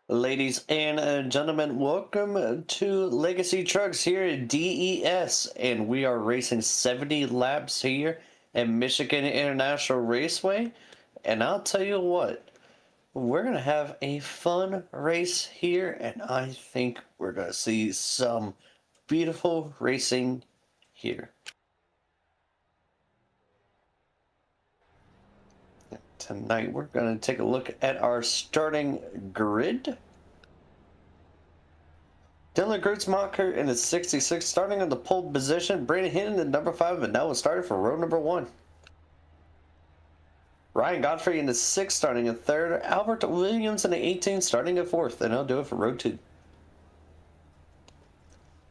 Ladies and gentlemen, welcome to Legacy Trucks here at DES, and we are racing 70 laps here at Michigan International Raceway. And I'll tell you what, we're going to have a fun race here, and I think we're going to see some beautiful racing here. Tonight, we're going to take a look at our starting grid. Dylan Grutzmacher in the 66, starting in the pole position. Brandon Hinton in number 5, and that was started for row number 1. Ryan Godfrey in the 6, starting in 3rd. Albert Williams in the 18, starting at 4th, and I'll do it for row 2.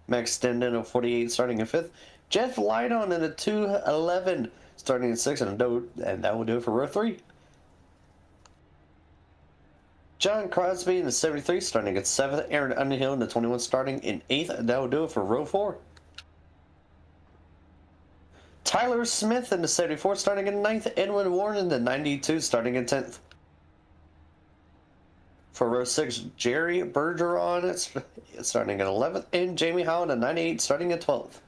Max Stenden in the 48, starting in 5th. Jeff Lydon in the 211, starting in 6th, and that will do it for row 3. John Crosby in the 73, starting at 7th. Aaron Underhill in the 21, starting in 8th, and that will do it for row 4. Tyler Smith in the 74, starting in 9th. Edwin Warren in the 92, starting in 10th. For row 6, Jerry Bergeron starting in 11th. And Jamie Howe in the 98, starting in 12th.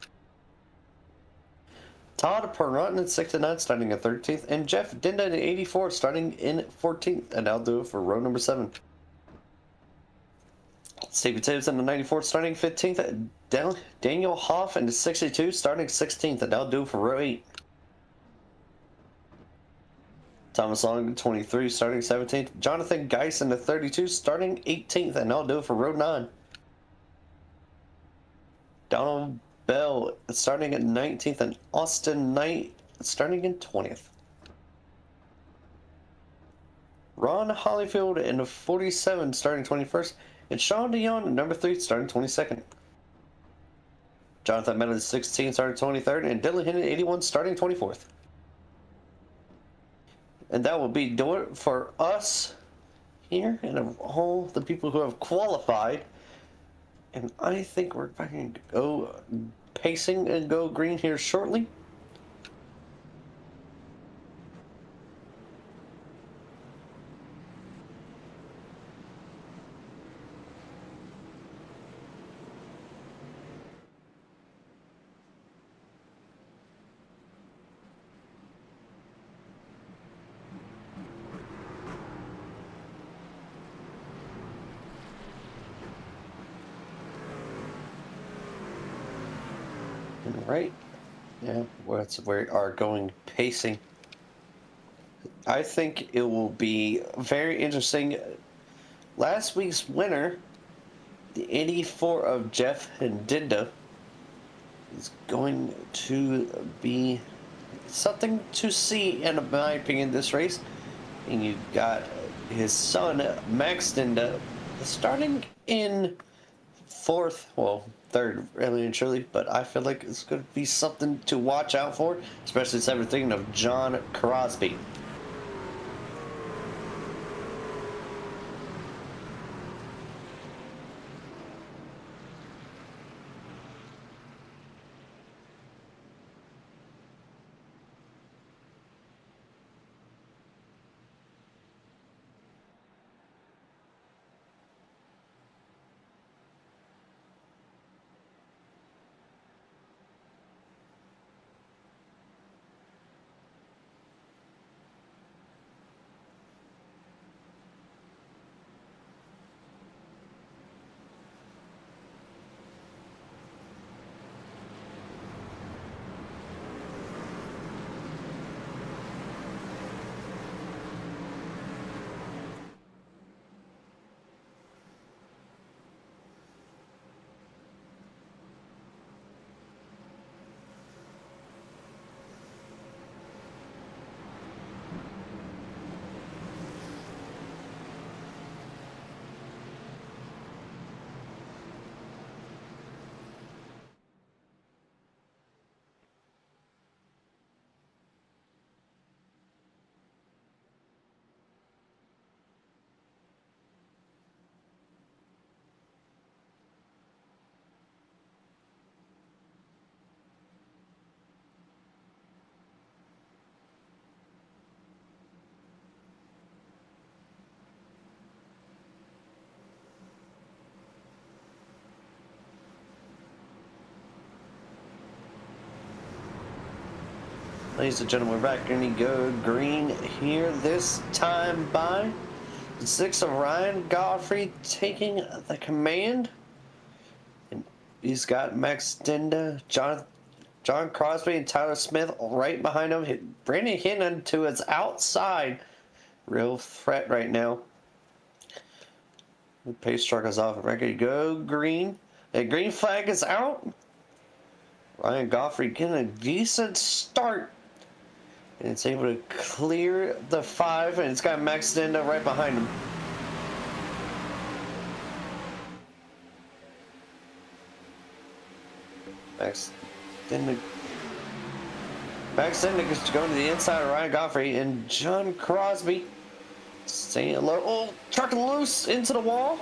Todd Perrott in 69, starting in 13th. And Jeff Dinda in 84, starting in 14th. And I'll do it for row number 7. Stevie Tibbs in the 94, starting 15th. Daniel Hoff in the 62, starting 16th, and that'll do it for row 8. Thomas Long, 23, starting 17th. Jonathan Geis in the 32, starting 18th, and that'll do it for row 9. Donald Bell starting at 19th, and Austin Knight starting in 20th. Ron Hollyfield in the 47, starting 21st. And Sean Dion, number 3, starting 22nd. Jonathan Meadows, 16, starting 23rd. And Dylan Henry, 81, starting 24th. And that will be do it for us here and all the people who have qualified. And I think we're going to go pacing and go green here shortly. Right? Yeah, that's where we are going pacing. I think it will be very interesting. Last week's winner, the 84 of Jeff and Dinda, is going to be something to see, in my opinion, this race. And you got his son, Max Dinda, starting in 4th, well, 3rd, really and truly, but I feel like it's going to be something to watch out for, especially since we're thinking of John Crosby. Ladies and gentlemen, we're back. Gonna go green here this time by the 6 of Ryan Godfrey taking the command. And he's got Max Dinda, John Crosby, and Tyler Smith right behind him. Brandon Hinton to his outside. Real threat right now. The pace truck is off. Ready to go green. The green flag is out. Ryan Godfrey getting a decent start. And it's able to clear the 5, and it's got Max Dinda right behind him. Max Dinda is going to the inside of Ryan Godfrey, and John Crosby staying low. Oh, truck loose into the wall.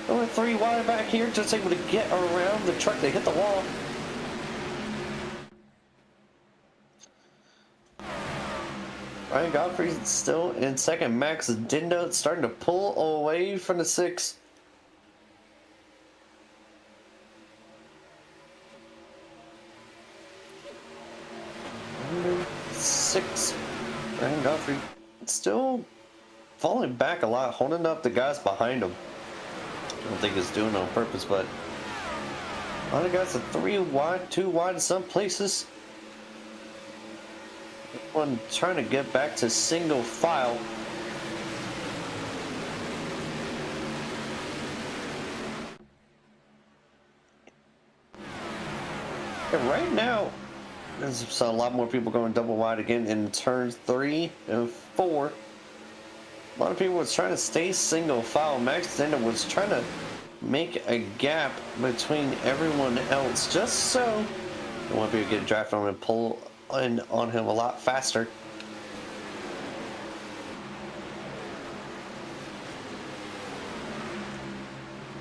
Only 3 wide back here, just able to get around the truck. They hit the wall. Ryan Godfrey still in second. Max Dinda starting to pull away from the 6. Number 6. Ryan Godfrey still falling back a lot, holding up the guys behind him. I don't think he's doing it on purpose, but a lot of guys are 3 wide, 2 wide in some places. One trying to get back to single file. And right now, there's a lot more people going double wide again in turns 3 and 4. A lot of people was trying to stay single file. Max Dinda was trying to make a gap between everyone else just so they want people to get a draft on him and pull in on him a lot faster.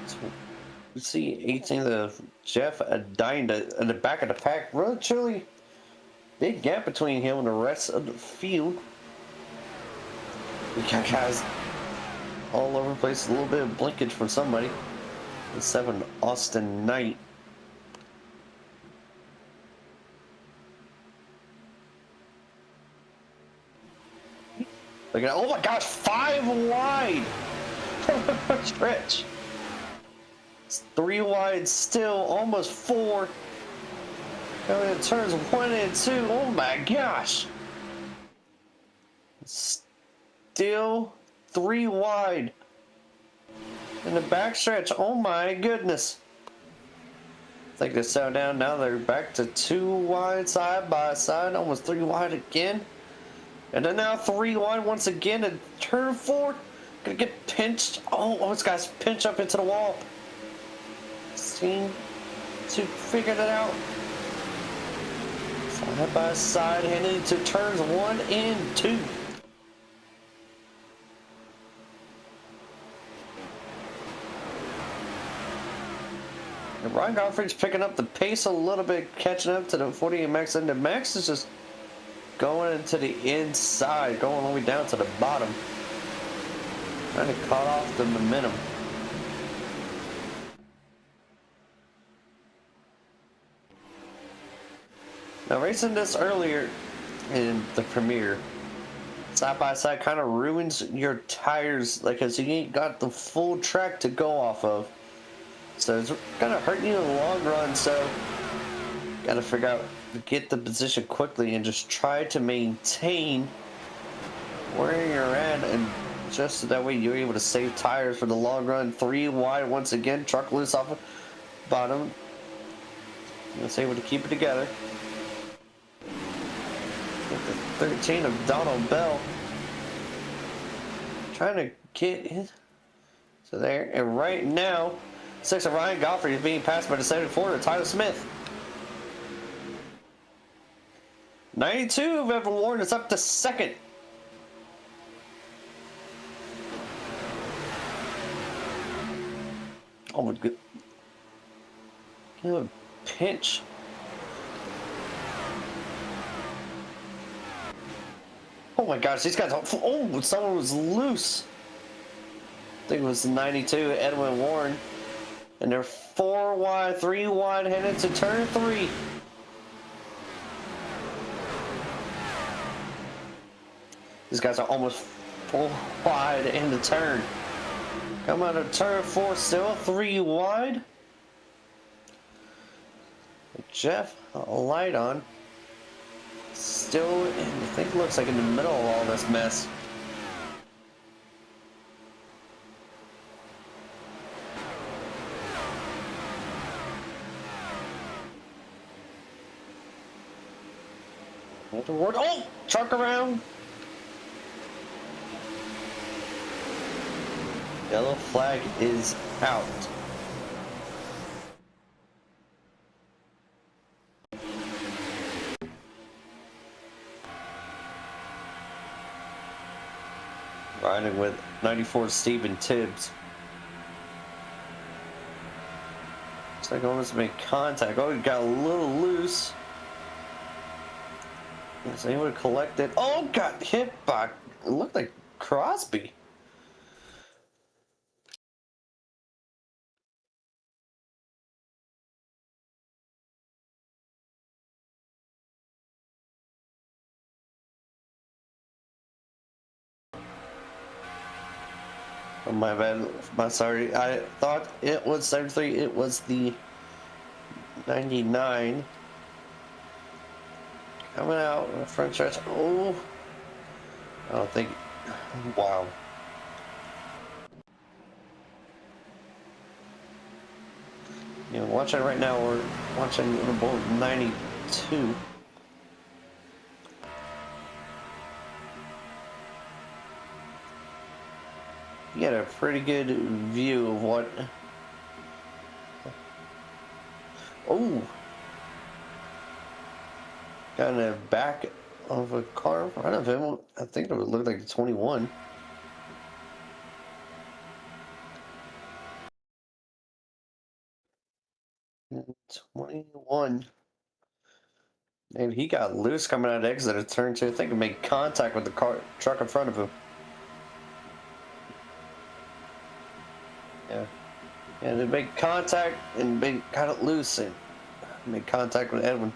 So you see 18th of Jeff dying in the back of the pack. Really truly big gap between him and the rest of the field. We got guys all over the place. A little bit of blinkage from somebody. The 7 Austin Knight. Look at, oh my gosh, 5 wide. Stretch. It's 3 wide still, almost 4. Coming in turns 1 and 2. Oh my gosh. Still 3 wide. In the backstretch, oh my goodness. I think they settled down. Now they're back to 2 wide side by side, almost 3 wide again. And then now 3 wide once again in turn 4. Gonna get pinched. Oh, this guy's pinched up into the wall. Seem to figure that out. Side by side, heading into turns 1 and 2. And Ryan Godfrey's picking up the pace a little bit, catching up to the 40 and Max, and the Max is just going into the inside, going all the way down to the bottom. Trying to cut off the momentum. Now, racing this earlier in the premiere, side by side kind of ruins your tires, like, because you ain't got the full track to go off of. So it's gonna hurt you in the long run. So, gotta figure out, get the position quickly and just try to maintain where you're at, and just so that way you're able to save tires for the long run. 3 wide once again, truck loose off the bottom. It's able to keep it together. With the 13 of Donald Bell trying to get in. So there, and right now, 6 of Ryan Godfrey is being passed by the 74 of Tyler Smith. 92 of Evan Warren is up to second. Oh my good. Good pinch. Oh my gosh, these guys. Oh, someone was loose. I think it was 92, Edwin Warren. And they're 4 wide, 3 wide, headed to turn 3. These guys are almost full wide in the turn. Come out of turn 4, still 3 wide. Jeff, a light on. Still, I think it looks like in the middle of all this mess. Oh, truck around. Yellow flag is out. Riding with 94 Steven Tibbs. Looks like almost made contact. Oh, he got a little loose. Was able to collect it. Oh, got hit by, it looked like Crosby. Oh, my bad. My sorry. I thought it was 73. It was the 99. Coming out in the front stretch. Oh, I don't think. Wow. You know, watching right now, we're watching Liverpool 92. You get a pretty good view of what. Oh, got in the back of a car in front of him. I think it would look like a 21. And 21. And he got loose coming out of exit of turn 2. I think he made contact with the truck in front of him. Yeah. And they made contact and got it loose and made contact with Edwin.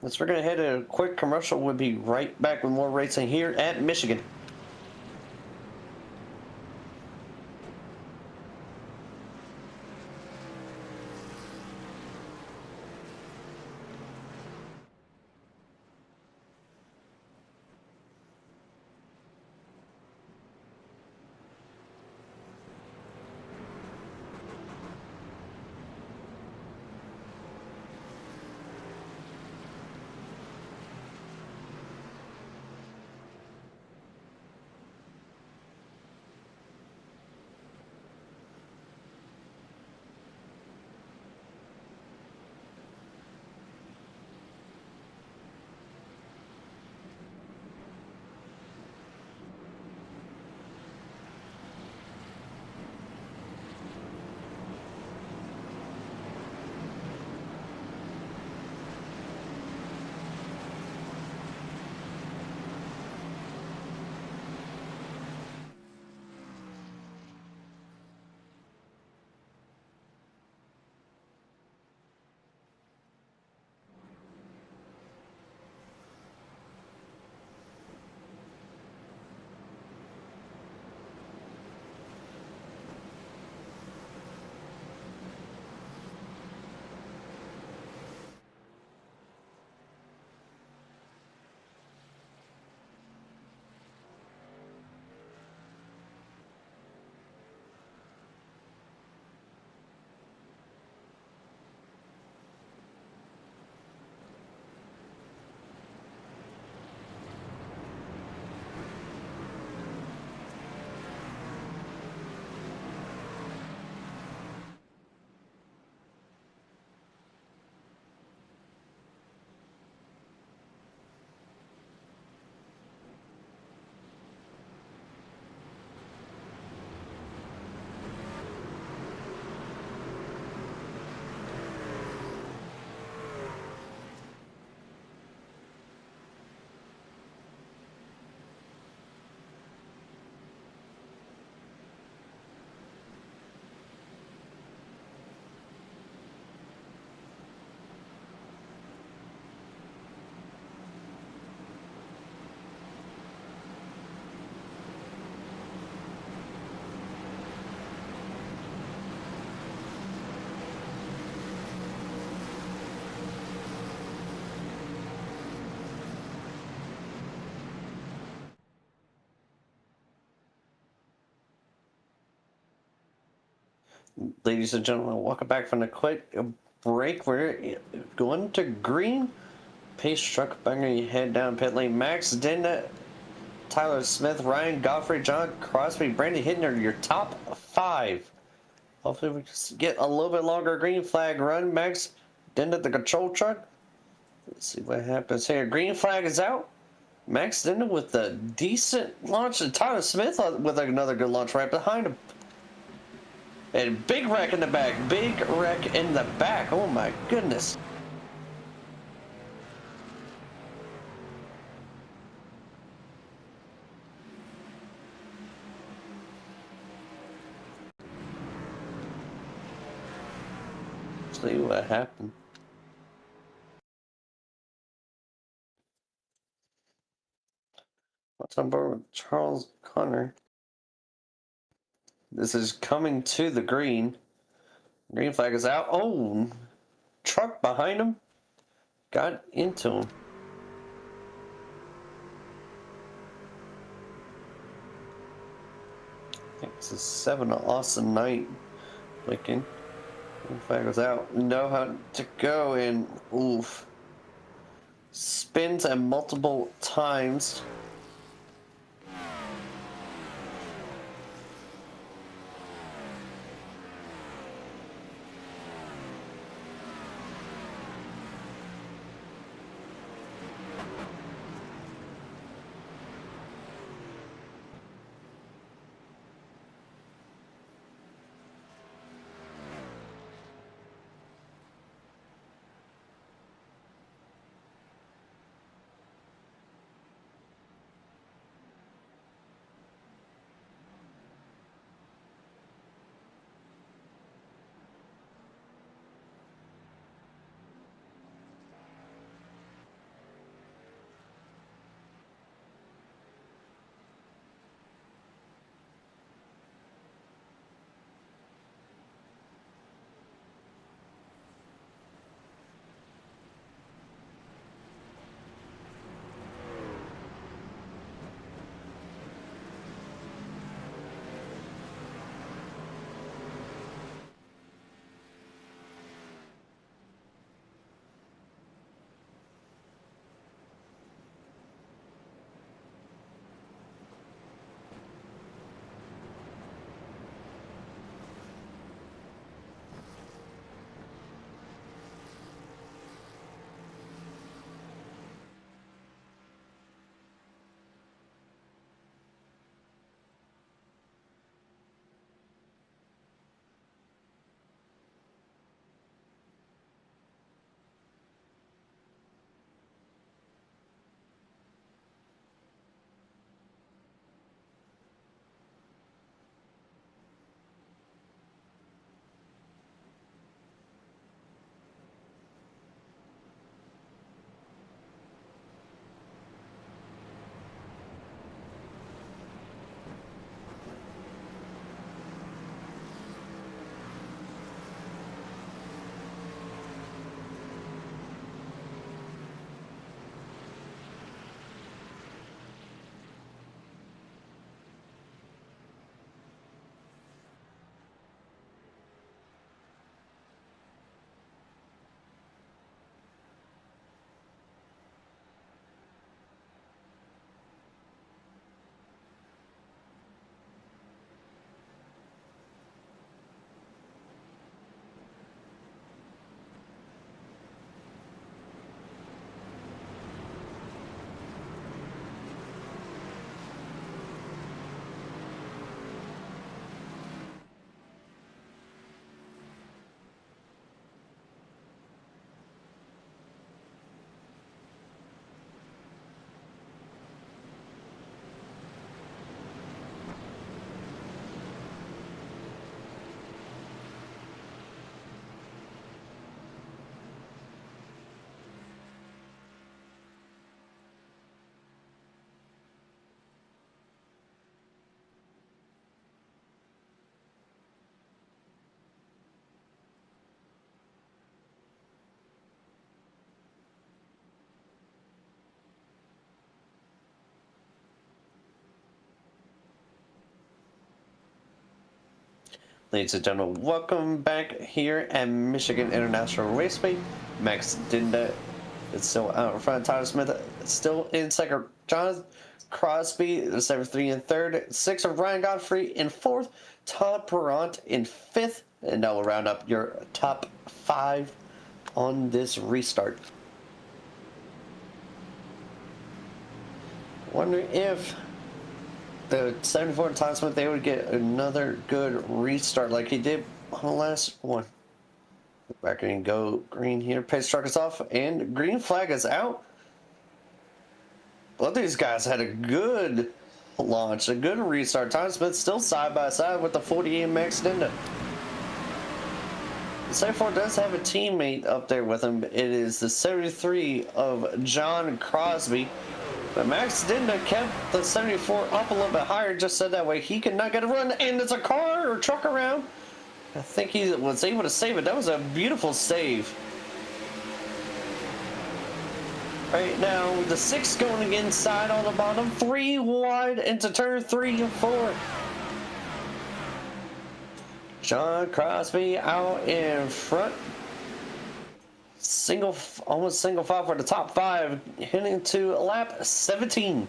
So we're going to hit a quick commercial. We'll be right back with more racing here at Michigan. Ladies and gentlemen, welcome back from the quick break. We're going to green. Pace truck banging your head down pit lane. Max Dinda, Tyler Smith, Ryan Godfrey, John Crosby, Brandy Hittner, your top 5. Hopefully we just get a little bit longer green flag run. Max Dinda, the control truck. Let's see what happens here. Green flag is out. Max Dinda with a decent launch. And Tyler Smith with another good launch right behind him. And big wreck in the back. Big wreck in the back. Oh my goodness. See what happened. What's on board with Charles Connor? This is coming to the green. Green flag is out. Oh, truck behind him got into him. I think this is 7 Austin Knight clicking. Green flag was out. Know how to go and oof. Spins at multiple times. Ladies and gentlemen, welcome back here at Michigan International Raceway. Max Dinda is still out in front. Tyler Smith still in second. John Crosby is 73 in third. Sixth of Ryan Godfrey in fourth. Todd Perront in fifth. And now we'll round up your top five on this restart. Wonder if the 74 Tyler Smith, they would get another good restart like he did on the last one. Back and go green here. Pace truck is off and green flag is out. Both these guys had a good launch, a good restart. Tyler Smith still side by side with the 48 Max Dinda. The 74 does have a teammate up there with him. It is the 73 of John Crosby. But Max Dinda kept the 74 up a little bit higher just so that way he could not get a run. And there's a car or truck around. I think he was able to save it. That was a beautiful save. Right now, the 6 going inside on the bottom. 3 wide into turn 3 and 4. John Crosby out in front. Almost single file for the top 5, heading to lap 17.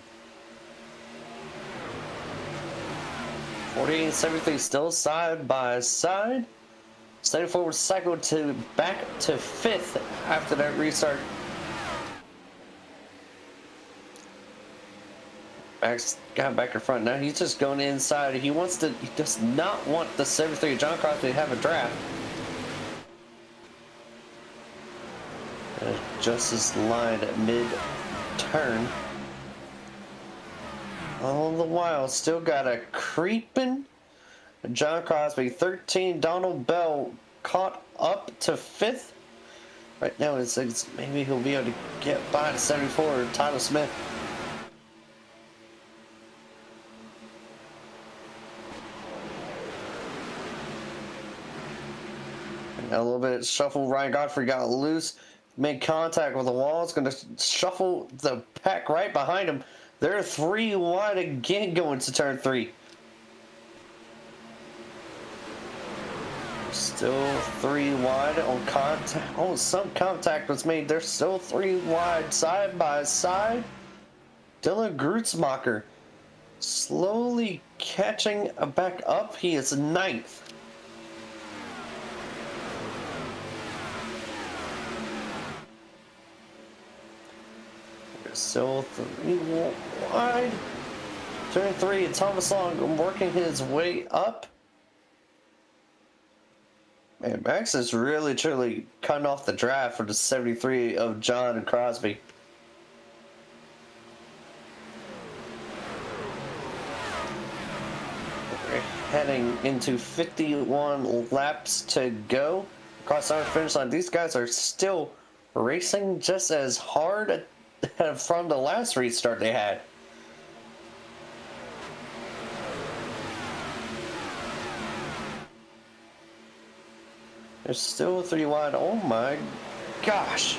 48 and 73 still side by side. 74 was cycled back to 5th after that restart. Max got back in front. Now he's just going inside. He does not want the 73 John Crosby to have a draft. Just his line at mid-turn. All the while, still got a creeping John Crosby. 13, Donald Bell caught up to 5th. Right now, it's maybe he'll be able to get by the 74, Tyler Smith. A little bit of shuffle. Ryan Godfrey got loose. Made contact with the wall. It's going to shuffle the pack right behind him. They're 3 wide again going to turn 3. Still 3 wide on contact. Oh, some contact was made. They're still 3 wide side by side. Dylan Grutzmacher slowly catching back up. He is 9th. Still 3 wide. Turn 3, Thomas Long working his way up. Man, Max is really truly cutting off the draft for the 73 of John and Crosby. We're heading into 51 laps to go. Across our finish line, these guys are still racing just as hard from the last restart they had. They're still 3 wide. Oh my gosh.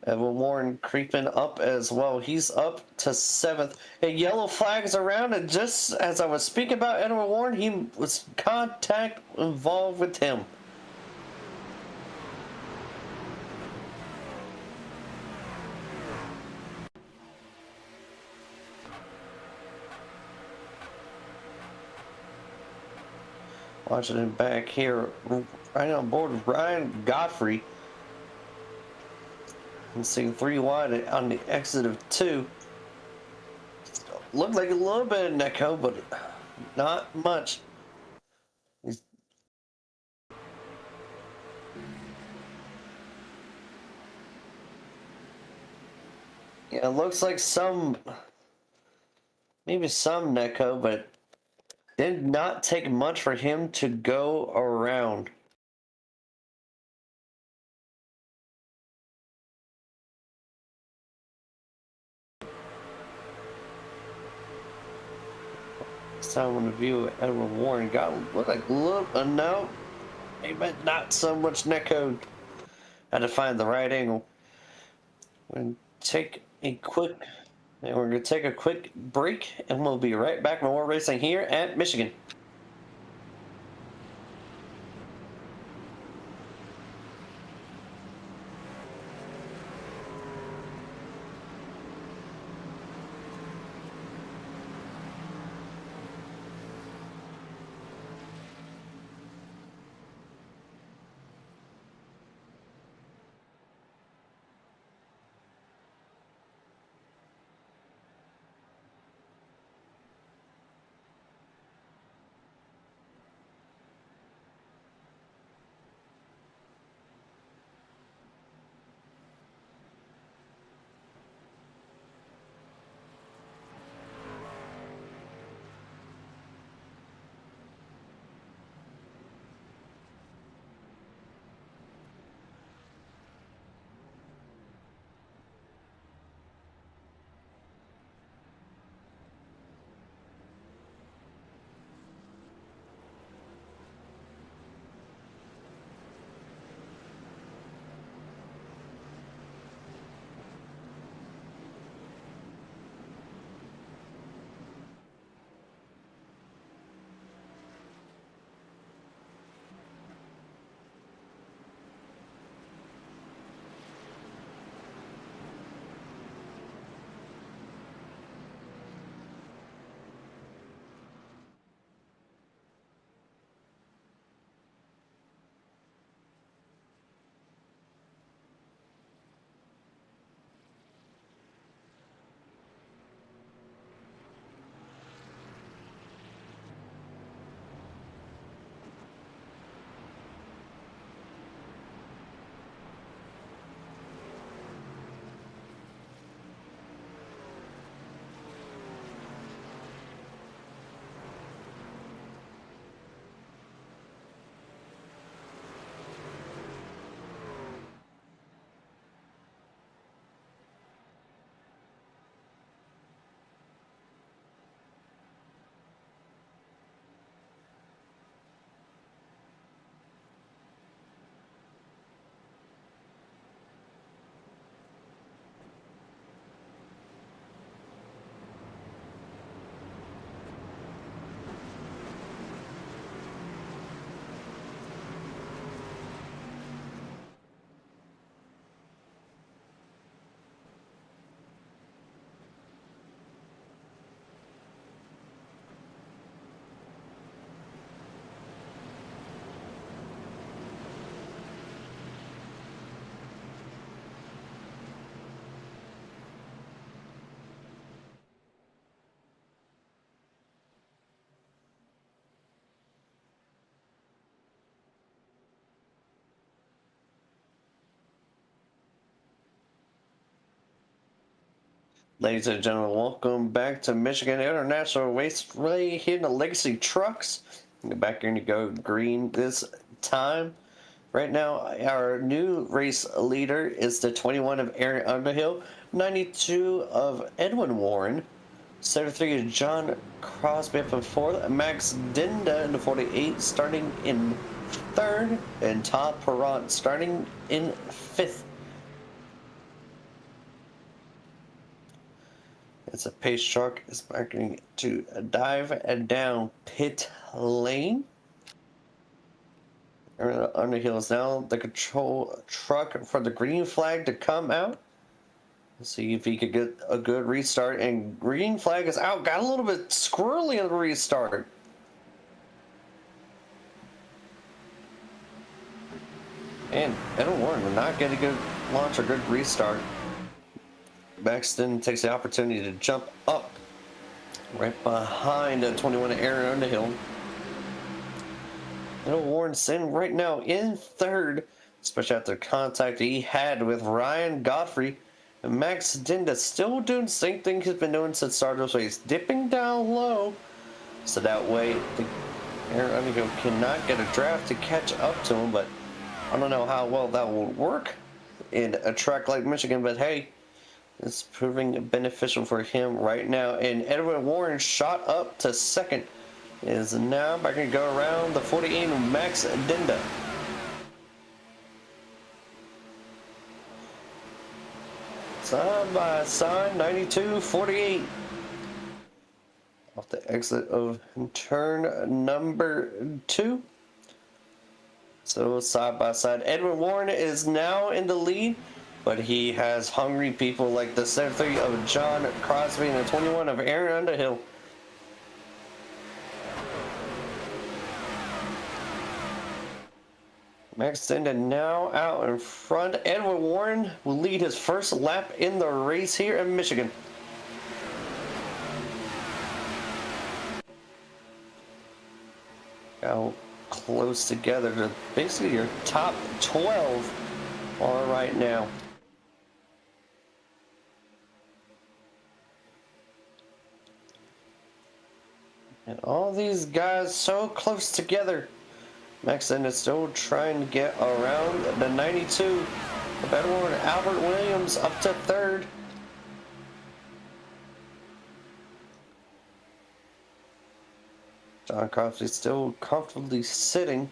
Evan Warren creeping up as well. He's up to 7th. A yellow flag's around, and just as I was speaking about Edward Warren, he was contact involved with him. Watching him back here, right on board with Ryan Godfrey. And seeing 3 wide on the exit of 2. Looked like a little bit of Neko, but not much. Yeah, it looks like maybe some Neko, but did not take much for him to go around. This time on the view, Edward Warren looked like a little, no, maybe not so much Neko. Had to find the right angle. We're gonna take a quick And we're going to take a quick break, and we'll be right back with more racing here at Michigan. Ladies and gentlemen, welcome back to Michigan International Raceway here in the Legacy Trucks. Back here to go green this time. Right now, our new race leader is the 21 of Aaron Underhill, 92 of Edwin Warren, 73 is John Crosby up in fourth, Max Dinda in the 48 starting in third, and Todd Perrott starting in fifth. It's a pace truck. It's marking to dive down pit lane. Underhill is now the control truck for the green flag to come out. Let's see if he could get a good restart. And green flag is out. Got a little bit squirrely in the restart. And Edwin Warren will not get a good launch or good restart. Baxton takes the opportunity to jump up right behind the 21 Aaron Underhill. Edwin Warren sitting right now in third, especially after the contact he had with Ryan Godfrey. And Max Dinda still doing the same thing he's been doing since start of this race, dipping down low. So that way, Aaron Underhill cannot get a draft to catch up to him, but I don't know how well that will work in a track like Michigan, but hey, it's proving beneficial for him right now. And Edwin Warren shot up to second. Is now back to go around the 48 of Max Dinda. Side by side, 92-48. Off the exit of turn number 2. So side by side, Edwin Warren is now in the lead, but he has hungry people like the 73 of John Crosby and the 21 of Aaron Underhill. Max Dinda now out in front. Edwin Warren will lead his first lap in the race here in Michigan. How close together to basically your top 12 are right now. And all these guys so close together. Max Dinda still trying to get around the 92 of Edward Albert Williams up to third. John Crosby still comfortably sitting.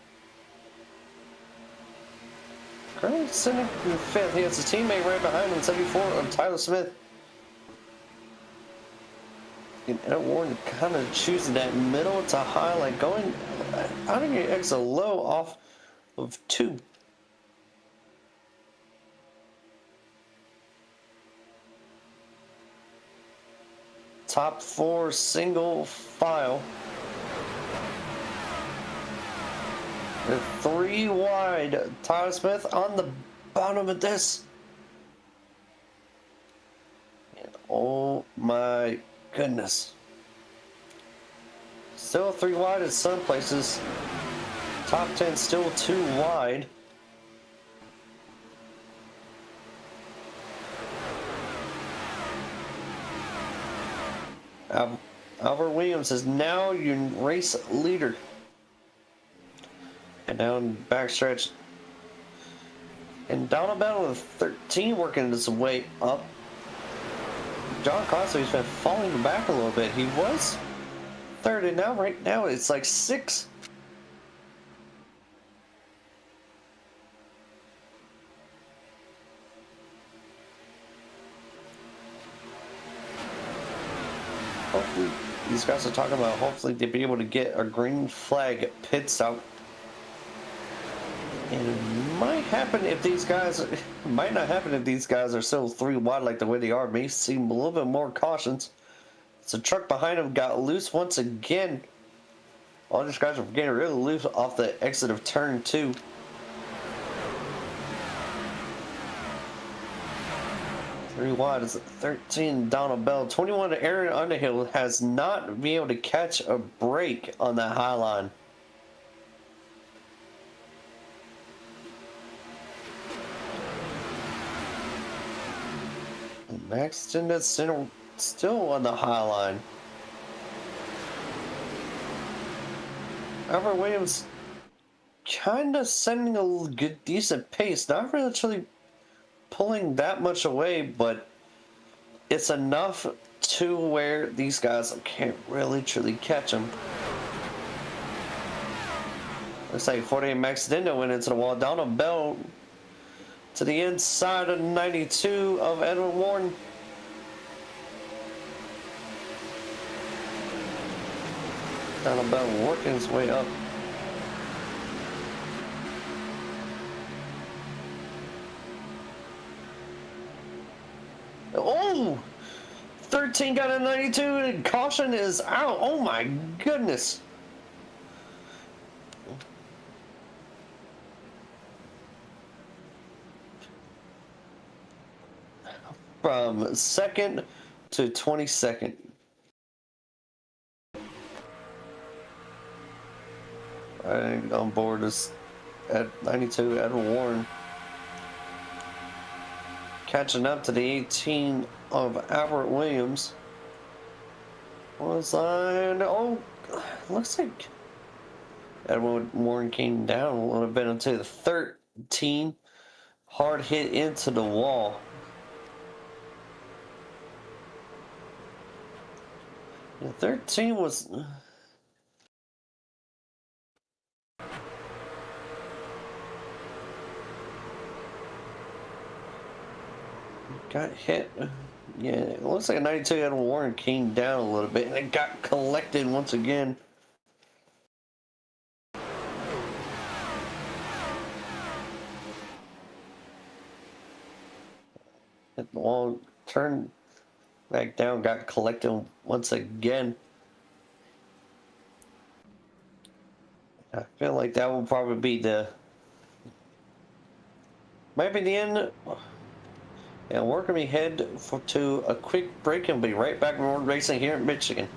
Currently sitting in fifth. He has a teammate right behind him, 74 of Tyler Smith. And Ed Warren kind of choosing that middle to high, like going out of your exit low off of 2. Top 4 single file. With 3 wide. Tyler Smith on the bottom of this. And oh my goodness. Still 3 wide in some places. Top 10 still 2 wide. Albert Williams is now your race leader. And down backstretch. And Donald Bell with 13 working his way up. John Crosby's been falling back a little bit. He was third, and now right now it's like 6. Hopefully, these guys are talking about hopefully they'll be able to get a green flag pit stop. And it might happen if these guys, it might not happen if these guys are still 3 wide like the way they are. It may seem a little bit more cautious. So the truck behind him got loose once again. All these guys are getting really loose off the exit of turn 2. Three wide is 13 Donald Bell. 21 Aaron Underhill has not been able to catch a break on that high line. Max Dinda still on the high line. Albert Williams kind of sending a good, decent pace. Not really pulling that much away, but it's enough to where these guys can't really truly catch him. Looks like 48 Max Dinda went into the wall. Donald Bell to the inside of 92 of Edwin Warren. Donald Bell working his way up. Oh! 13 got a 92 and caution is out. Oh my goodness. From 2nd to 22nd. Right on board is at 92 Edwin Warren. Catching up to the 18 of Albert Williams. Oh, looks like Edwin Warren came down a little bit into the 13. Hard hit into the wall. The 13 was... Got hit. Yeah, it looks like a 92 out of Warren came down a little bit and it got collected once again. Hit the wall, turned back down, got collected once again. I feel like that will probably be might be the end. And we're going to head to a quick break and be right back with more racing here in Michigan.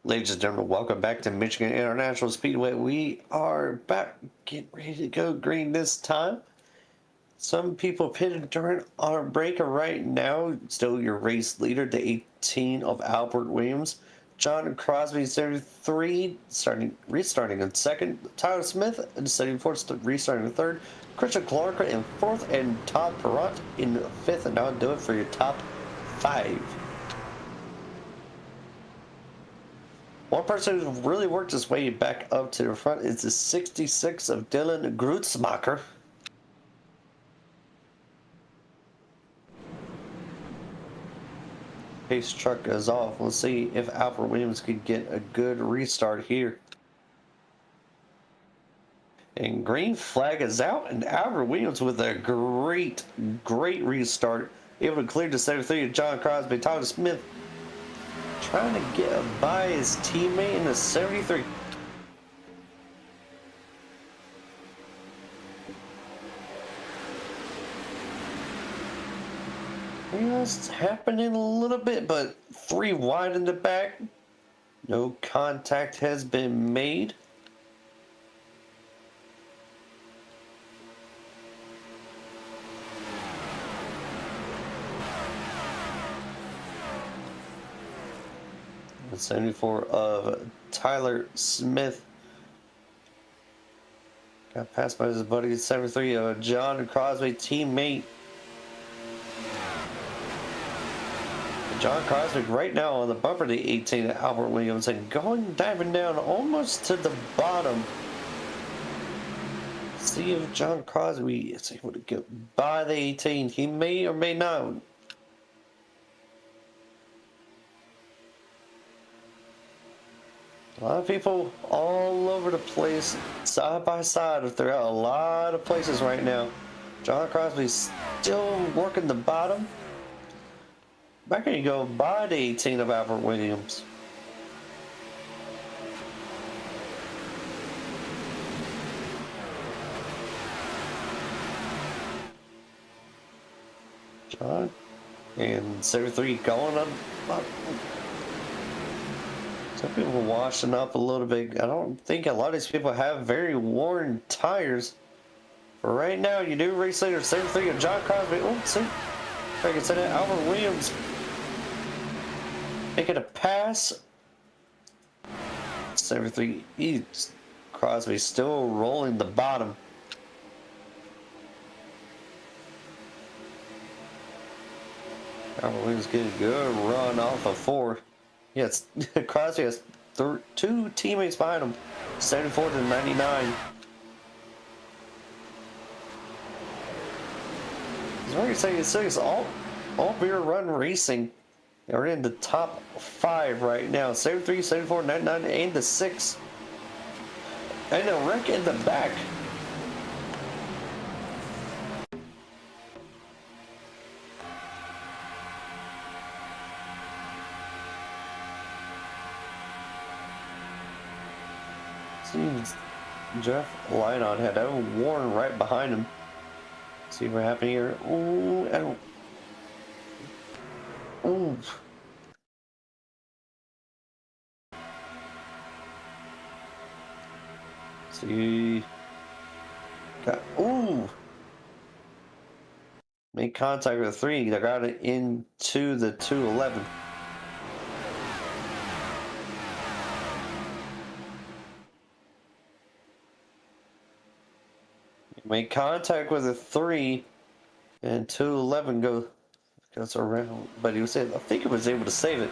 Ladies and gentlemen, welcome back to Michigan International Speedway. We are back, getting ready to go green this time. Some people pitted during our break right now. Still your race leader, the 18 of Albert Williams. John Crosby, 73, restarting in second. Tyler Smith, in 74, restarting in third. Christian Clark in fourth, and Todd Perrott in fifth. And that'll do it for your top five. One person who's really worked his way back up to the front is the 66 of Dylan Grutzmacher. Pace truck goes off. We'll see if Albert Williams could get a good restart here. And green flag is out, and Albert Williams with a great restart. Able to clear the 73 of John Crosby. Tyler Smith trying to get by his teammate in the 73. Yeah, it's happening a little bit, but 3 wide in the back. No contact has been made. 74 of Tyler Smith. Got passed by his buddy 73 of John Crosby, teammate. John Crosby right now on the bumper to 18 of Albert Williams and going diving down almost to the bottom. See if John Crosby is able to get by the 18. He may or may not. A lot of people all over the place, side by side, throughout a lot of places right now. John Crosby's still working the bottom. Back here you go by the 18 of Albert Williams. John and 73 going up. Some people are washing up a little bit. I don't think a lot of these people have very worn tires. But right now, you do race leader 73 of John Crosby. Oh, see. I can say that Albert Williams making a pass. 73. Crosby still rolling the bottom. Albert Williams getting a good run off of 4. Yes, Crosby has 2 teammates behind him, 74 to 99. As Mark saying, it's all beer run racing. They're in the top 5 right now. 73, 74, 99, and the 6. And a wreck in the back. Seems Jeff Lynott had Evan Warren right behind him. See what happened here. Ooh, Evan. Ooh. See. Got, ooh. Made contact with 3. They got it into the 211. Made contact with a 3, and 211 goes around, but he was I think he was able to save it.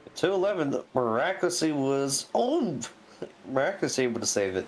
The 211 miraculously miraculously able to save it.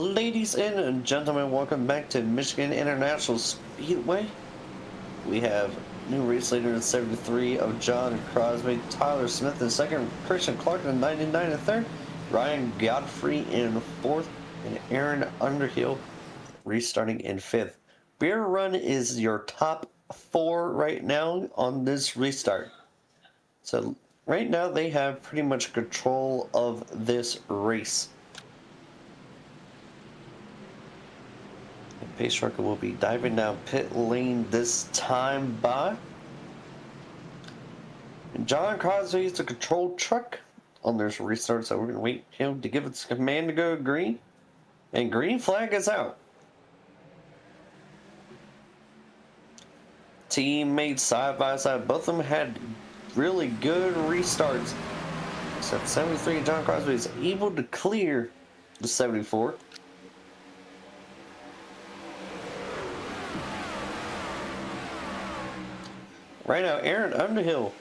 Ladies and gentlemen, welcome back to Michigan International Speedway. We have new race leader in 73 of John Crosby, Tyler Smith in second, Christian Clark in 99 in third, Ryan Godfrey in fourth, and Aaron Underhill restarting in fifth. Beer Run is your top four right now on this restart. So right now they have pretty much control of this race. Pace Trucker will be diving down pit lane this time by John Crosby is the control truck on this restart, so we're going to wait him to give its command to go green. And green flag is out. Teammates side by side, both of them had really good restarts. Except 73, John Crosby is able to clear the 74. Right now, Aaron Underhill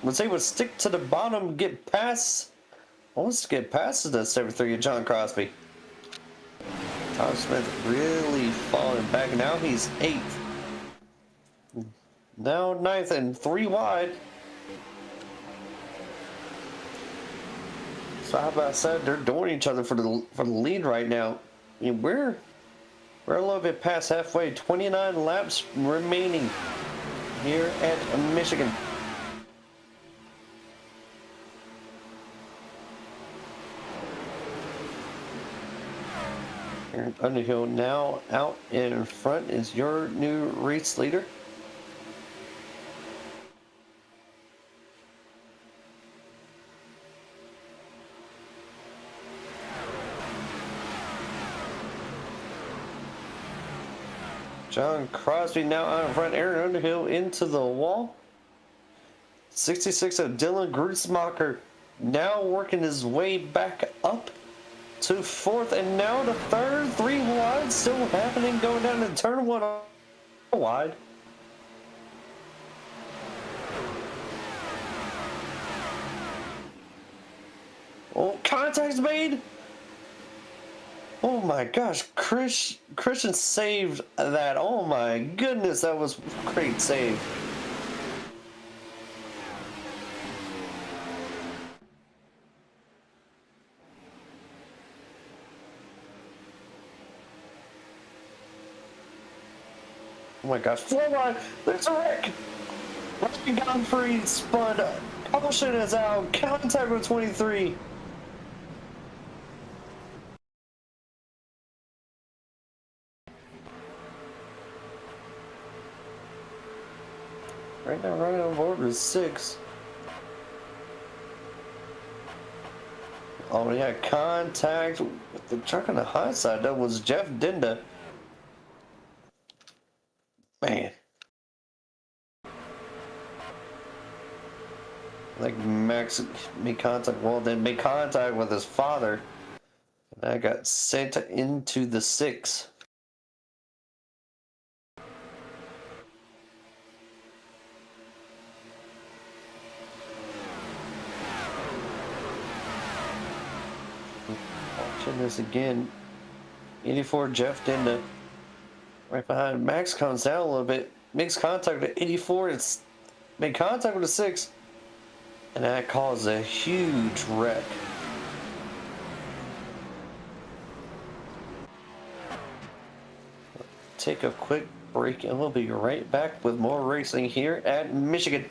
was able to stick to the bottom, get past, almost get past the 73 of John Crosby. Tyler Smith really falling back. Now he's 8th. Now 9th and 3 wide. Side by side, they're doing each other for the lead right now. I mean, we're a little bit past halfway. 29 laps remaining here at Michigan. Aaron Underhill now out in front is your new race leader. John Crosby now out in front. Aaron Underhill into the wall. 66 of Dylan Grutzmacher now working his way back up to 4th, and now the 3rd. 3 wide still happening, going down to turn 1 wide. Oh, contact's made. Oh my gosh, Christian saved that. Oh my goodness, that was a great save. Oh my gosh, 4 wide, there's a wreck. Ryan Godfrey spun, caution is out, contact with 23. Right now, right on board is 6. Oh, we had contact with the truck on the high side. That was Jeff Dinda. Man. Like Max made contact, well, then made contact with his father. And I got sent into the 6. Watching this again. 84 Jeff Dinda. Right behind. Max comes down a little bit. Makes contact with 84. It's made contact with a 6. And that caused a huge wreck. Take a quick break and we'll be right back with more racing here at Michigan.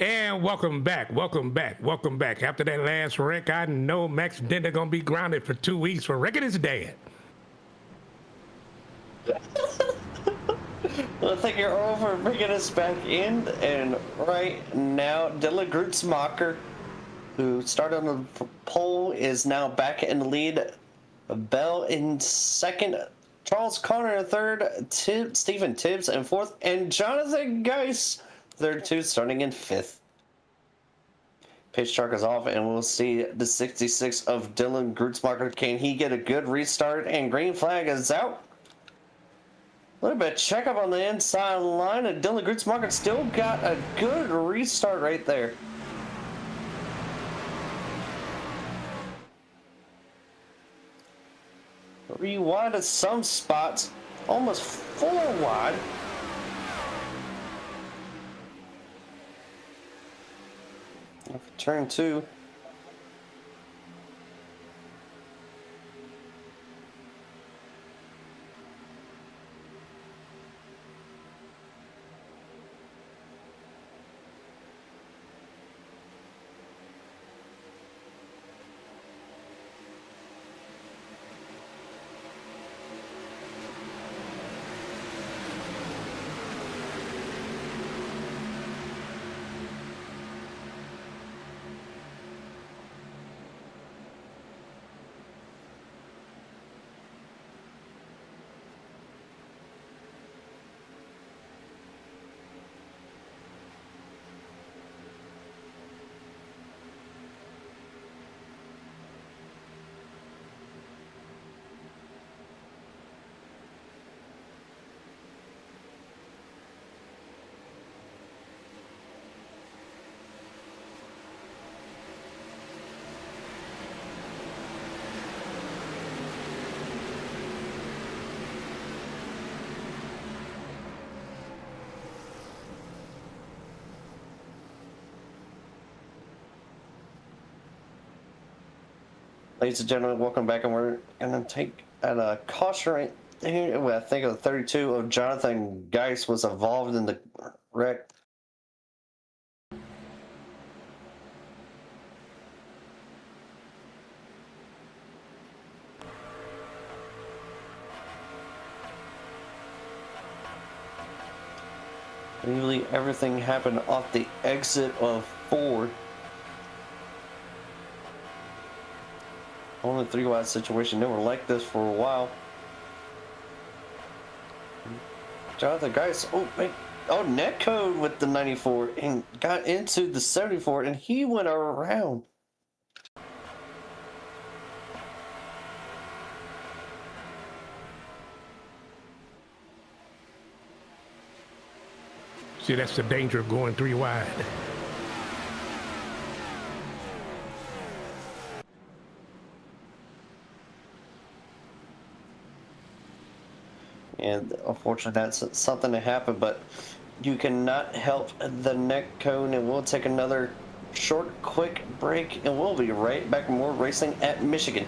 And welcome back, welcome back, welcome back. After that last wreck, I know Max Dender gonna be grounded for 2 weeks for wrecking his dad. Well, thank you all for bringing us back in. And right now, Dylan Grutzmacher, who started on the pole, is now back in the lead. Bell in second, Charles Connor in third, Stephen Tibbs in fourth, and Jonathan Geis, third, two, starting in fifth. Pitch track is off, and we'll see the 66 of Dylan Grutzmacher. Can he get a good restart? And green flag is out. A little bit of checkup on the inside line, and Dylan Grutzmacher still got a good restart right there. Three wide at some spots, almost 4 wide. Turn 2. Ladies and gentlemen, welcome back, and we're going to take at a caution right here. I think of the 32 of Jonathan Geis was involved in the wreck. Usually everything happened off the exit of 4. Only 3 wide situation. They were like this for a while. Jonathan Geis, net code with the 94 and got into the 74, and he went around. See, that's the danger of going 3 wide. And unfortunately, that's something that happened, but you cannot help the neck cone, and we'll take another short, quick break, and we'll be right back with more racing at Michigan.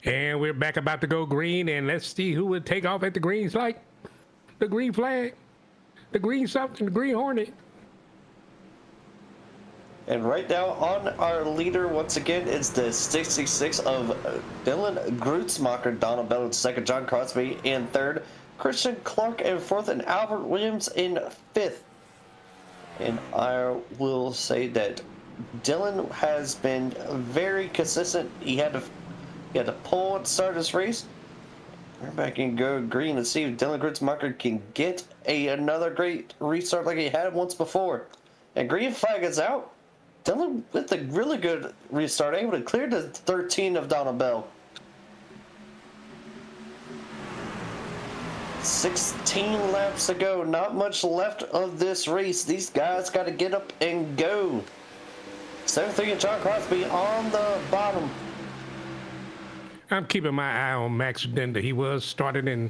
And we're back about to go green, and let's see who would take off at the greens like the green flag, the green something, the green hornet. And right now on our leader, once again, is the 66 of Dylan Grutzmacher, Donald Bell in second, John Crosby in third, Christian Clark in fourth, and Albert Williams in fifth. And I will say that Dylan has been very consistent. He had to pull at the start of this race. We're back and go green and see if Dylan Grutzmacher can get another great restart like he had once before. And green flag is out. Dylan with a really good restart, able to clear the 13 of Donald Bell. 16 laps to go. Not much left of this race. These guys got to get up and go. 7-3 and John Crosby on the bottom. I'm keeping my eye on Max Dender. He was started in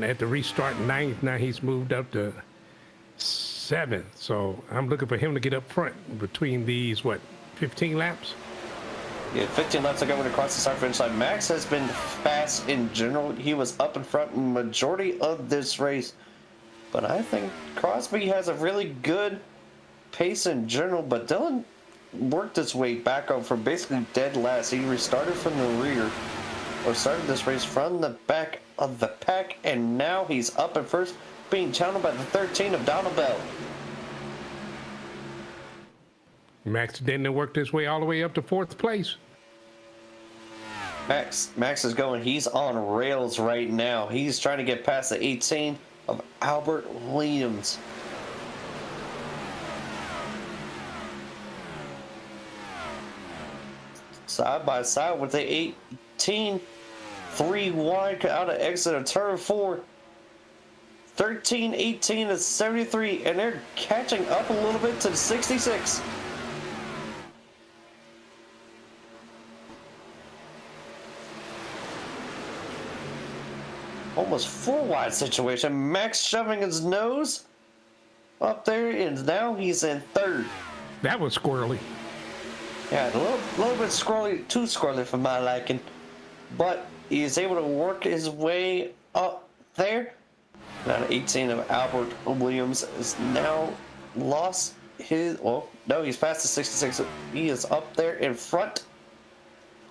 at the restart ninth. Now he's moved up to seventh. So I'm looking for him to get up front between these, 15 laps? Yeah, 15 laps to go when across the start finish line. Max has been fast in general. He was up in front in the majority of this race. But I think Crosby has a really good pace in general. But Dylan worked his way back up from basically dead last. He restarted from the rear, or started this race from the back of the pack, and now he's up in first, being challenged by the 13 of Donald Bell. Max Denton worked his way all the way up to fourth place. Max is going. He's on rails right now. He's trying to get past the 18 of Albert Williams. Side by side with the 18, 3 wide out of exit of turn 4. 13, 18 is 73, and they're catching up a little bit to the 66. Almost 4 wide situation. Max shoving his nose up there, and now he's in third. That was squirrely. Yeah, a little bit squirrely, too squirrely for my liking. But he's able to work his way up there. Now 18 of Albert Williams is now lost his, well, no, he's past the 66. He is up there in front.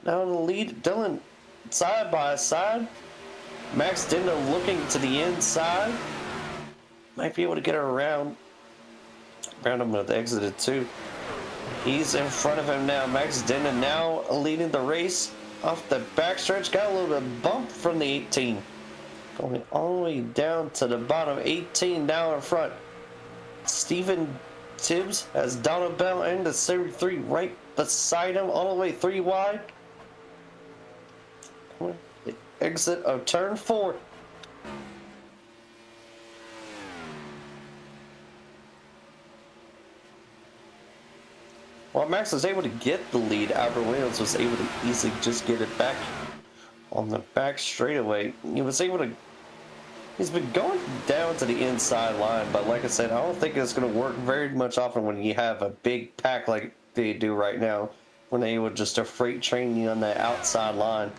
Now in the lead, Dylan side by side. Max Dinder looking to the inside. Might be able to get around him with the exit at 2. He's in front of him now. Max Dinder now leading the race off the backstretch. Got a little bit of bump from the 18. Going all the way down to the bottom. 18 now in front. Stephen Tibbs has Donald Bell and the 73 right beside him, all the way 3 wide. Exit of turn 4. While Max was able to get the lead, Albert Williams was able to easily just get it back on the back straightaway. He's been going down to the inside line, but like I said, I don't think it's going to work very much often when you have a big pack like they do right now, when they able just to freight train you on the outside line.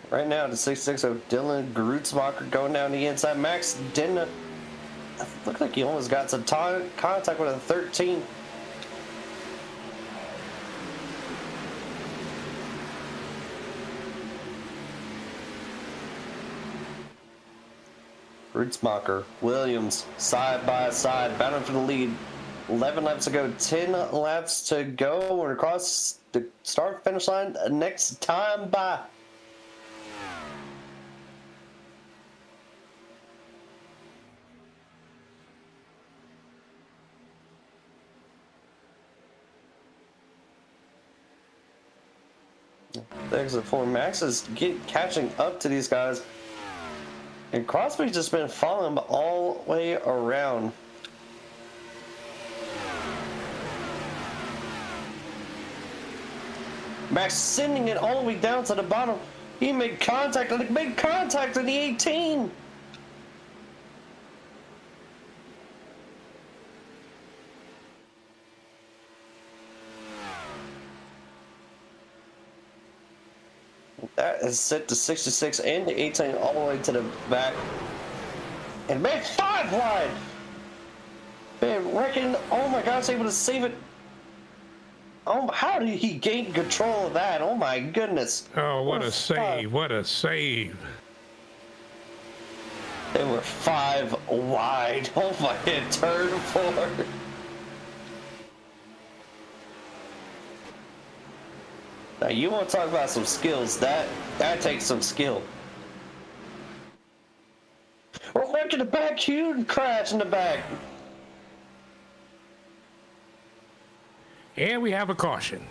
Right now, the 66 of Dylan Grutzmacher going down the inside. Max didn't look like he almost got some contact with a 13. Grutzmacher, Williams, side by side, battling for the lead. 11 laps to go, 10 laps to go. We're across the start finish line next time by. The exit 4. Max is catching up to these guys, and Crosby's just been following him all the way around. Max sending it all the way down to the bottom. He made contact on the 18. is set to 66 and to 18 all the way to the back. And man, 5 wide! Man, Reckon, oh my gosh, able to save it. Oh, how did he gain control of that? Oh my goodness. Oh, what a save. What a save. They were 5 wide. Oh my god, turn 4. Now you want to talk about some skills, that takes some skill. We're back in the back, huge crash in the back. And we have a caution.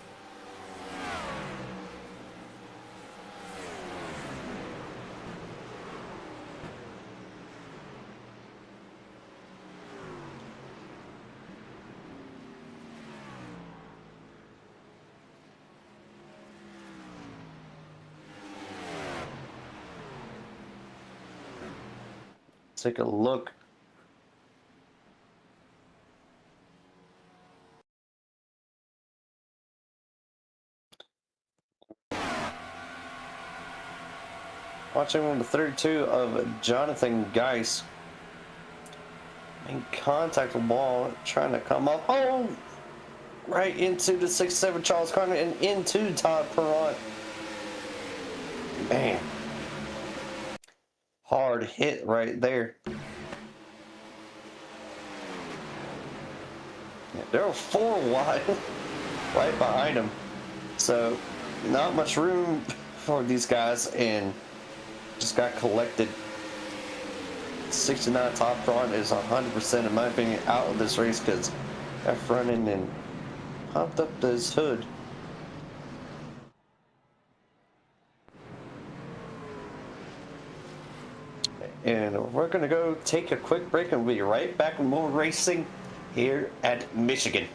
Take a look. Watching on the 32 of Jonathan Geis. In contact with the ball, trying to come up. Oh! Right into the 6-7 Charles Carter and into Todd Perrott. Man. Hard hit right there. Yeah, there were 4 wide right behind him. So, not much room for these guys, and just got collected. 69 top front is 100% in my opinion out of this race because that front end and popped up this hood. And we're gonna go take a quick break and we'll be right back with more racing here at Michigan.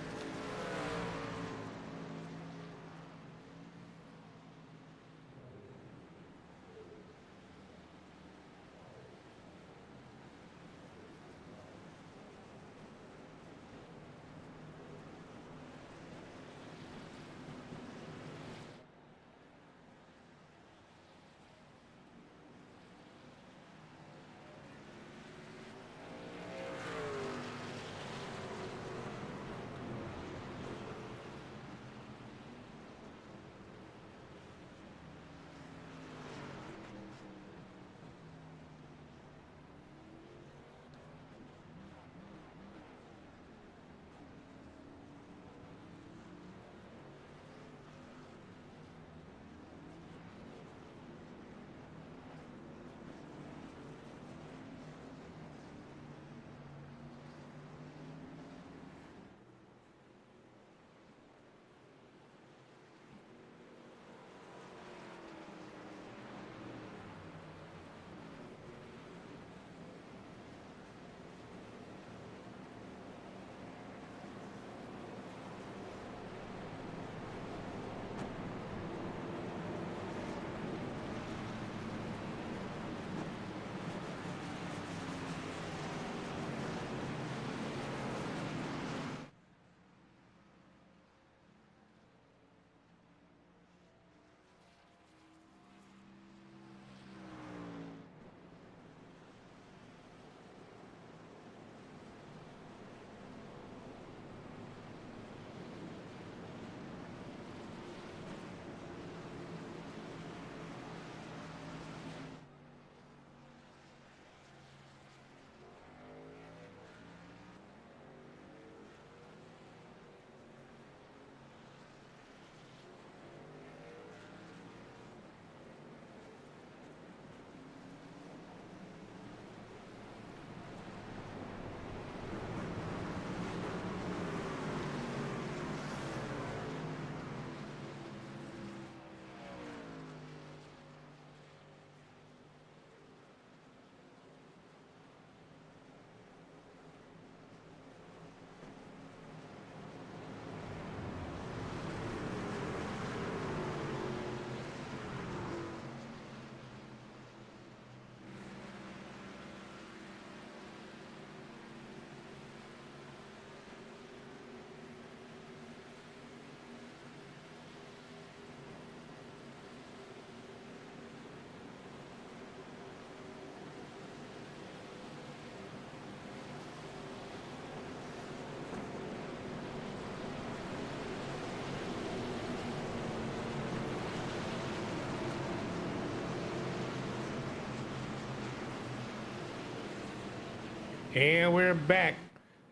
And we're back.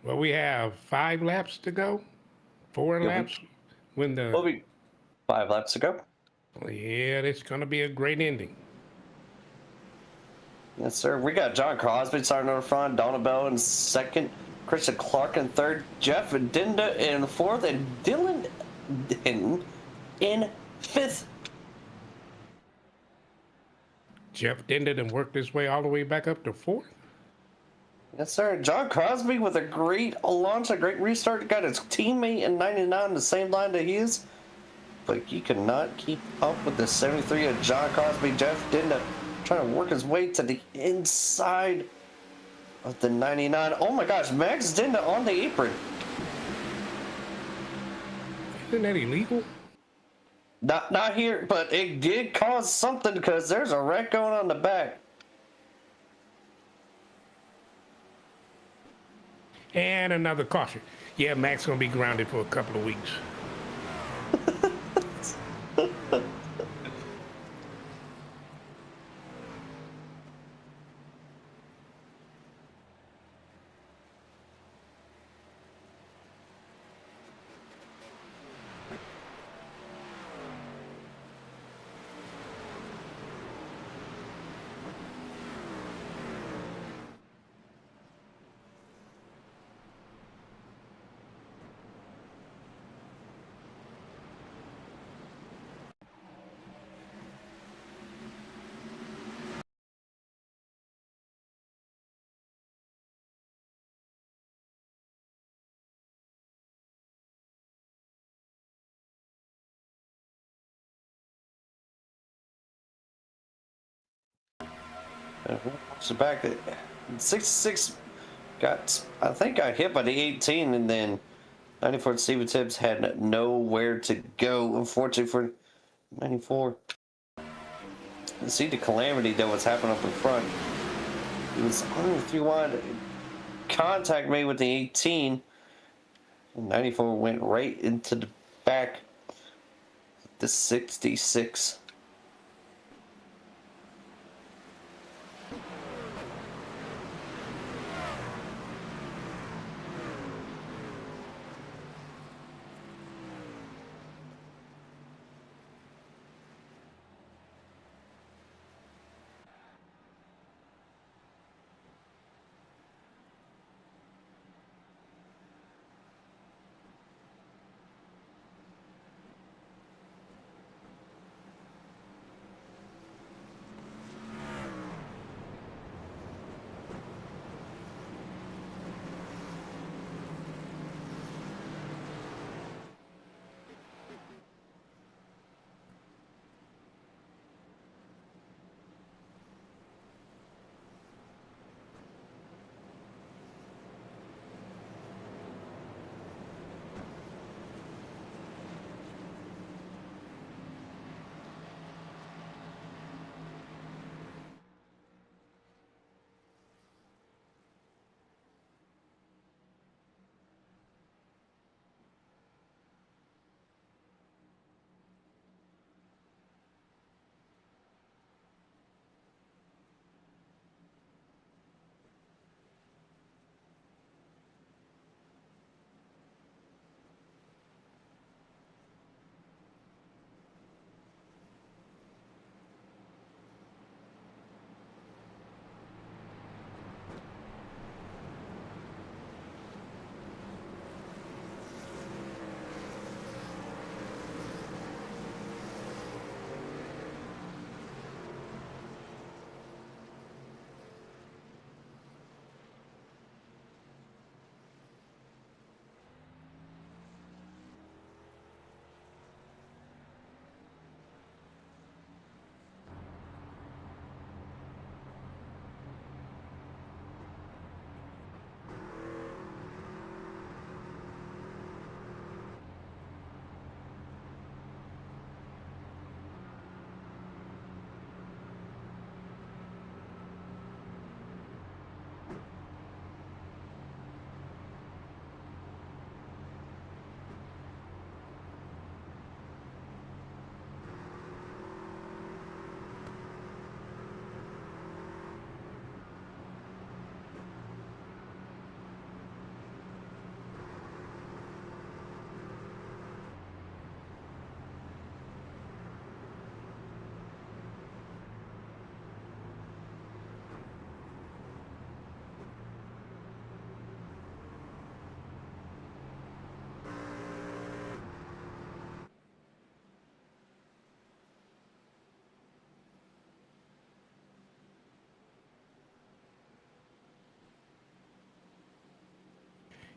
Well, we have 5 laps to go. 4 You'll laps. When the we'll be 5 laps ago. Yeah, it's gonna be a great ending. Yes, sir. We got John Crosby starting on the front, Donna Bell in second, Christian Clark in third, Jeff and Dinda in fourth, and Dylan in fifth. Jeff ended and worked his way all the way back up to 4th. Yes, sir. John Crosby with a great launch, a great restart. Got his teammate in 99 the same line that he is. But he could not keep up with the 73 of John Crosby. Jeff Dinda trying to work his way to the inside of the 99. Oh my gosh, Max Dinda on the apron. Isn't that illegal? Not here, but it did cause something because there's a wreck going on in the back. And another caution. Yeah, Max gonna be grounded for a couple of weeks. Watch the back. 66 I think got hit by the 18, and then 94 Steven Tibbs had nowhere to go, unfortunately for 94. You see the calamity that was happening up in front. He was on the 3 wide. Contact made with the 18. 94 went right into the back. The 66.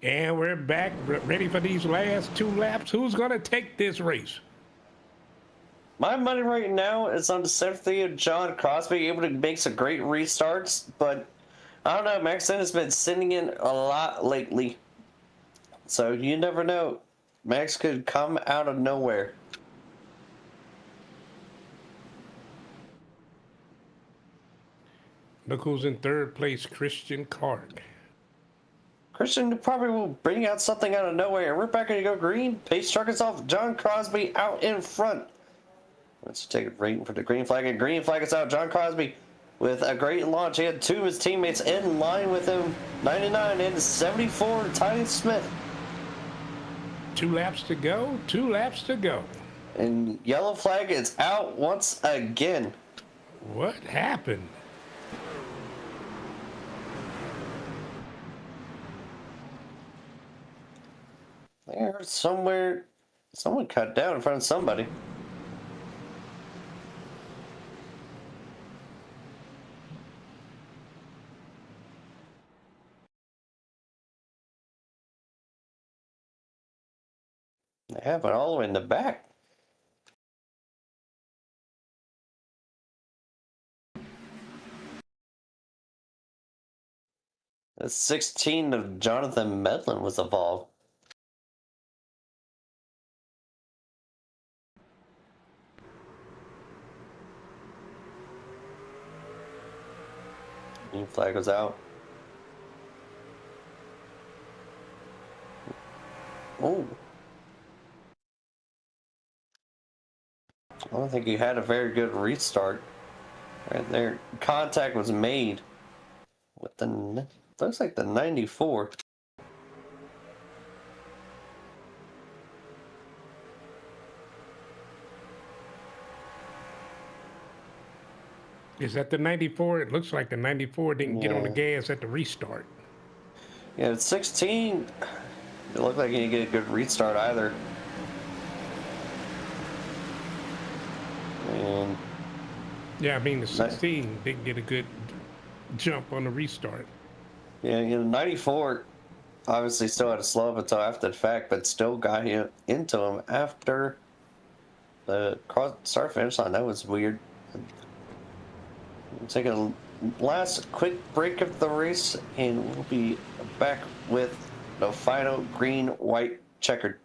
And we're back, ready for these last 2 laps. Who's going to take this race? My money right now is on the sympathy of John Crosby, able to make some great restarts, but I don't know. Max Dennis has been sitting in a lot lately, so you never know. Max could come out of nowhere. Look who's in third place, Christian Clark. Christian probably will bring out something out of nowhere. We're back to go green. Pace truck is off. John Crosby out in front. Let's take a rating for the green flag. And green flag is out. John Crosby with a great launch. He had 2 of his teammates in line with him. 99 and 74, Ty Smith. 2 laps to go. 2 laps to go. And yellow flag is out once again. What happened? I heard somewhere someone cut down in front of somebody. They have it all the way in the back. The 16 of Jonathan Medlin was involved. Green flag was out. Oh. I don't think he had a very good restart. Right there. Contact was made with the, looks like the 94. Is that the 94? It looks like the 94 didn't get on the Yeah. gas at the restart. Yeah, at 16, it looked like he didn't get a good restart either. And Yeah, I mean, the 16 didn't get a good jump on the restart. yeah, 94 obviously still had to slow up until after the fact, but still got him into him after the start finish line. That was weird. We'll take a last quick break of the race, and we'll be back with the final green, white, checkered.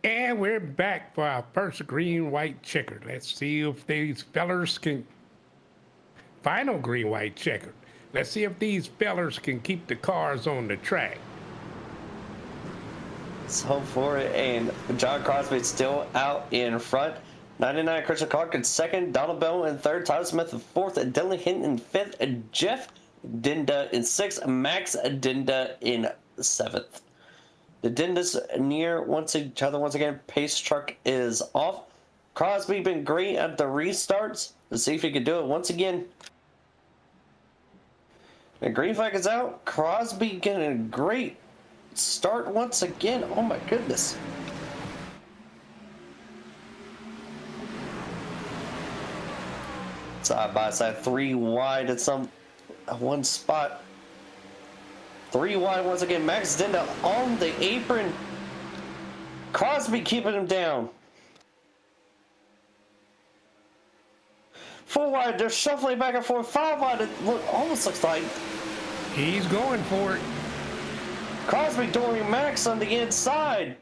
And we're back for our first green-white checker. Let's see if these fellers can... Final green-white checker. Let's see if these fellers can keep the cars on the track. Let's hope for it. And John Crosby's still out in front. 99 Christian Clark in second. Donald Bell in third. Tyler Smith in fourth. Dylan Hinton in fifth. Jeff Dinda in sixth. Max Dinda in seventh. The Dindas near each other once again. Pace truck is off. Crosby been great at the restarts. Let's see if he can do it once again. The green flag is out. Crosby getting a great start once again. Oh my goodness. Side by side, 3 wide at one spot. 3 wide once again. Max Dinda on the apron. Crosby keeping him down. 4 wide. They're shuffling back and forth. 5 wide. It almost looks like he's going for it. Crosby doing Max on the inside.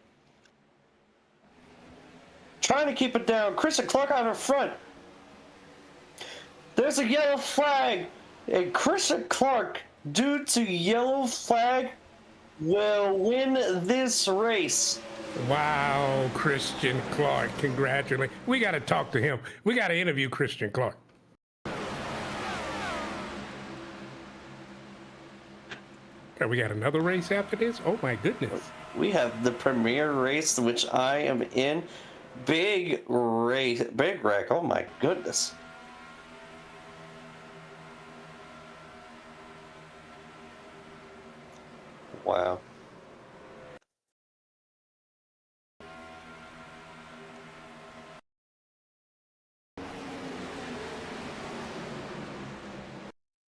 Trying to keep it down. Christian Clark out in front. There's a yellow flag. And Christian Clark, due to yellow flag, will win this race. Wow, Christian Clark. Congratulations. We got to talk to him. We got to interview Christian Clark. Okay, we got another race after this? Oh, my goodness. We have the premier race, which I am in. Big race. Big wreck. Oh, my goodness. Wow.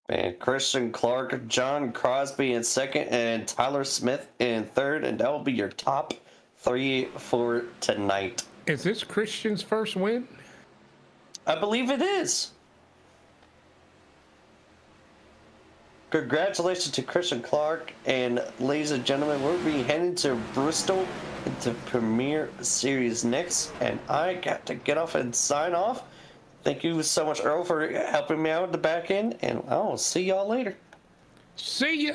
And Christian Clark, John Crosby in second, and Tyler Smith in third, and that will be your top 3 for tonight. Is this Christian's first win? I believe it is. Congratulations to Christian Clark, and ladies and gentlemen, we'll be heading to Bristol into Premier Series next, and I got to get off and sign off. Thank you so much, Earl, for helping me out at the back end, and I'll see y'all later. See ya.